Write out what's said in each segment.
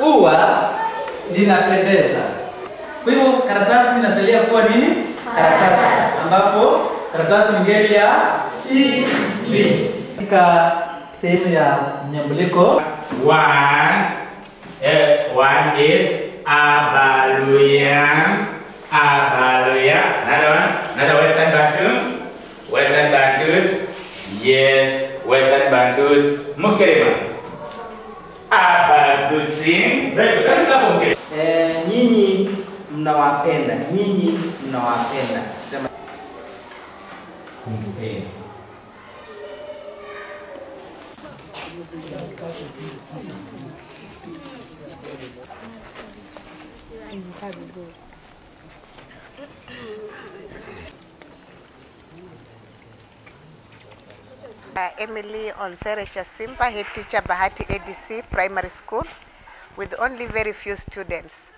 Ua linapendeza. Kwa hivyo karatasi inasalia kuwa nini? Karatasi. Ambapo karatasi ni ngeli ya hizi. Katika sehemu ya mnyambuliko, one is abaluya. Another Western Bantu. Western Bantus. Yes, Western Bantus. Mukerema. Abagusin. Nyinyi mnawapenda. Nyinyi mnawapenda. Sema. Yes. Emily Onsere Chasimba, head teacher Bahati ADC Primary School, with only very few students.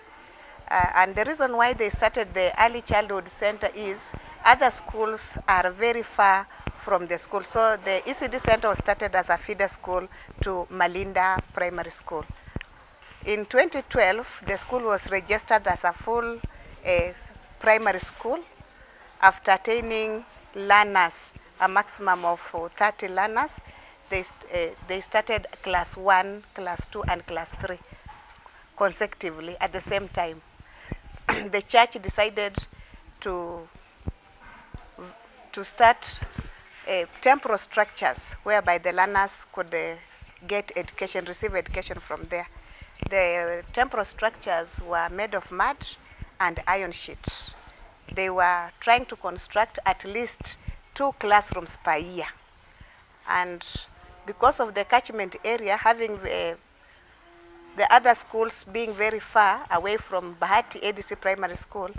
And the reason why they started the early childhood center is other schools are very far from the school. So the ECD center was started as a feeder school to Malinda Primary School. In 2012, the school was registered as a full primary school after attaining learners, a maximum of 30 learners. They started class 1, class 2, and class 3 consecutively at the same time. The church decided to start temporal structures whereby the learners could get education, receive education from there. The temporal structures were made of mud and iron sheet. They were trying to construct at least 2 classrooms per year. And because of the catchment area having the other schools being very far away from Bahati ADC Primary School,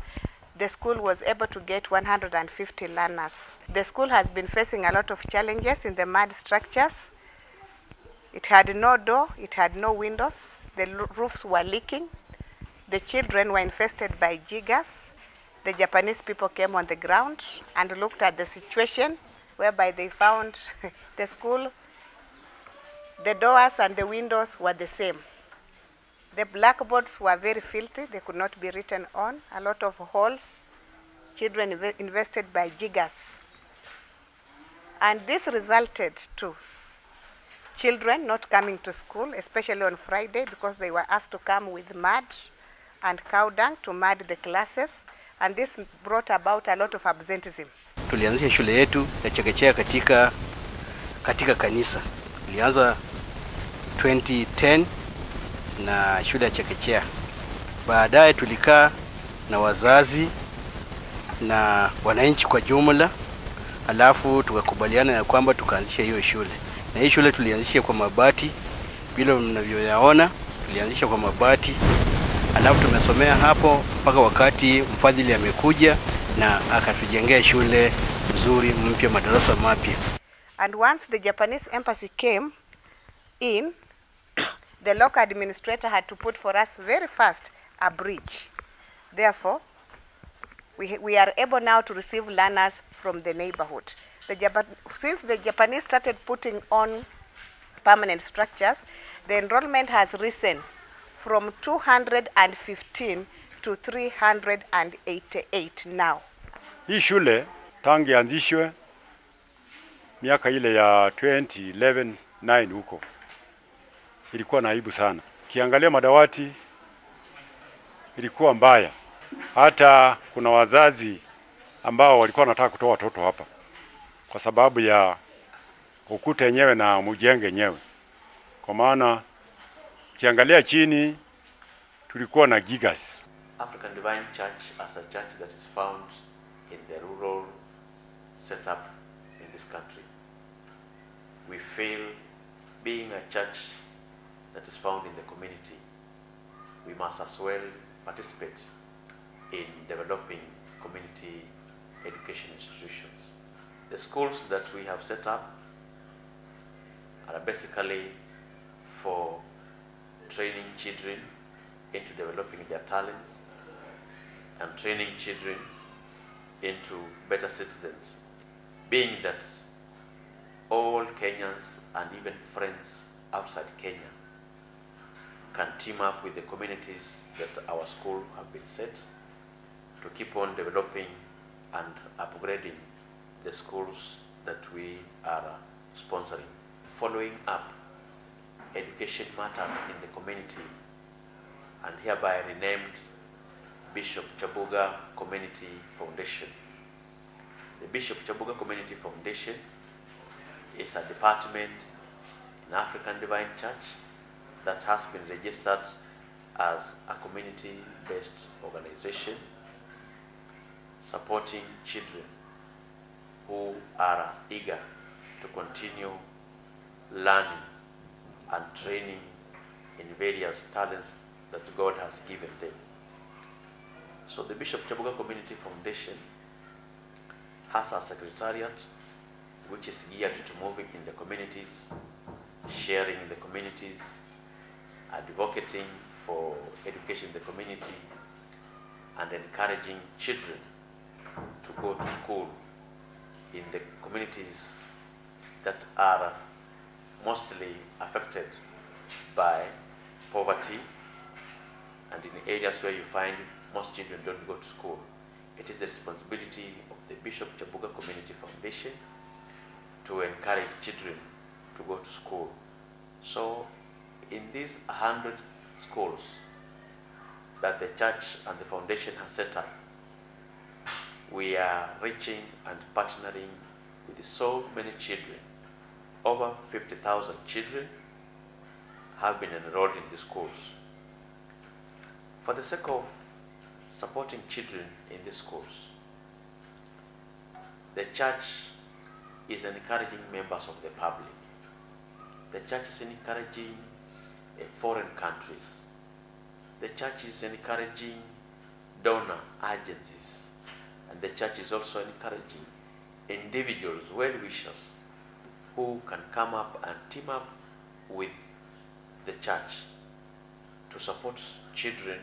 the school was able to get 150 learners. The school has been facing a lot of challenges in the mud structures. It had no door, it had no windows, the roofs were leaking, the children were infested by jiggers. The Japanese people came on the ground and looked at the situation, whereby they found the school, the doors and the windows were the same. The blackboards were very filthy, they could not be written on, a lot of holes, children invested by jiggers. And this resulted to children not coming to school, especially on Friday, because they were asked to come with mud and cow dung to mud the classes, and this brought about a lot of absenteeism. Tulianzisha shule yetu ya chekechea katika kanisa. Tulianza 2010 na shule ya chekechea. Baadaye tulikaa na wazazi na wananchi kwa jumla, alafu tukakubaliana ya kwamba tukaanzisha hiyo shule. Na hii shule tulianzisha kwa mabati, vile mnavyoyaona, tulianzisha kwa mabati. Alafu tumesomea hapo mpaka wakati mfadhili amekuja na akatujengea shule nzuri mpya, madarasa mapya. And once the Japanese embassy came in, the local administrator had to put for us very fast a bridge. Therefore, we are able now to receive learners from the neighborhood. Since the Japanese started putting on permanent structures, the enrollment has risen from 215 to 388 now. Hii shule tangu ianzishwe miaka ile ya 2011-9 huko ilikuwa na aibu sana. Kiangalia madawati ilikuwa mbaya. Hata kuna wazazi ambao walikuwa wanataka kutoa watoto hapa kwa sababu ya ukuta yenyewe na mjenge yenyewe. Kwa maana kiangalia chini tulikuwa na gigas. African Divine Church as a church that is found in the rural setup in this country. We feel being a church that is found in the community, we must as well participate in developing community education institutions. The schools that we have set up are basically for training children into developing their talents and training children into better citizens, being that all Kenyans and even friends outside Kenya can team up with the communities that our school have been set to keep on developing and upgrading the schools that we are sponsoring. Following up education matters in the community, and hereby renamed Bishop Chabuga Community Foundation. The Bishop Chabuga Community Foundation is a department in African Divine Church that has been registered as a community-based organization supporting children who are eager to continue learning and training in various talents that God has given them. So the Bishop Chabuga Community Foundation has a secretariat which is geared to moving in the communities, sharing in the communities, advocating for education in the community, and encouraging children to go to school in the communities that are mostly affected by poverty and in areas where you find most children don't go to school. It is the responsibility of the Bishop Chabuga Community Foundation to encourage children to go to school. So in these 100 schools that the church and the foundation has set up, we are reaching and partnering with so many children. Over 50,000 children have been enrolled in the schools. For the sake of supporting children in the schools, the church is encouraging members of the public. The church is encouraging foreign countries. The church is encouraging donor agencies. And the church is also encouraging individuals, well-wishers, who can come up and team up with the church to support children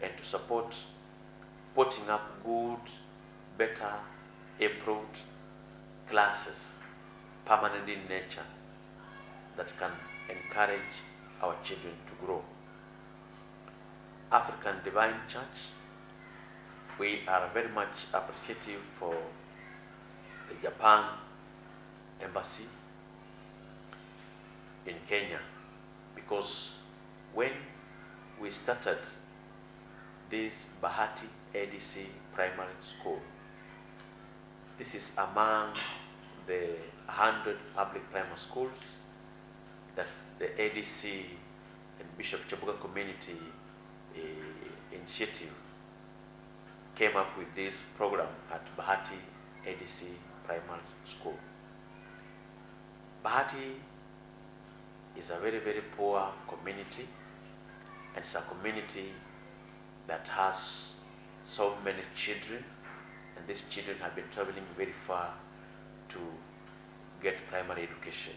and to support putting up good, better, improved classes, permanent in nature, that can encourage our children to grow. African Divine Church, we are very much appreciative for the Japan Embassy in Kenya, because when we started this Bahati ADC primary school, this is among the 100 public primary schools that the ADC and Bishop Chabuga Community Initiative came up with this program at Bahati ADC Primary School. Bahati is a very, very poor community, and it's a community that has so many children, and these children have been traveling very far to get primary education.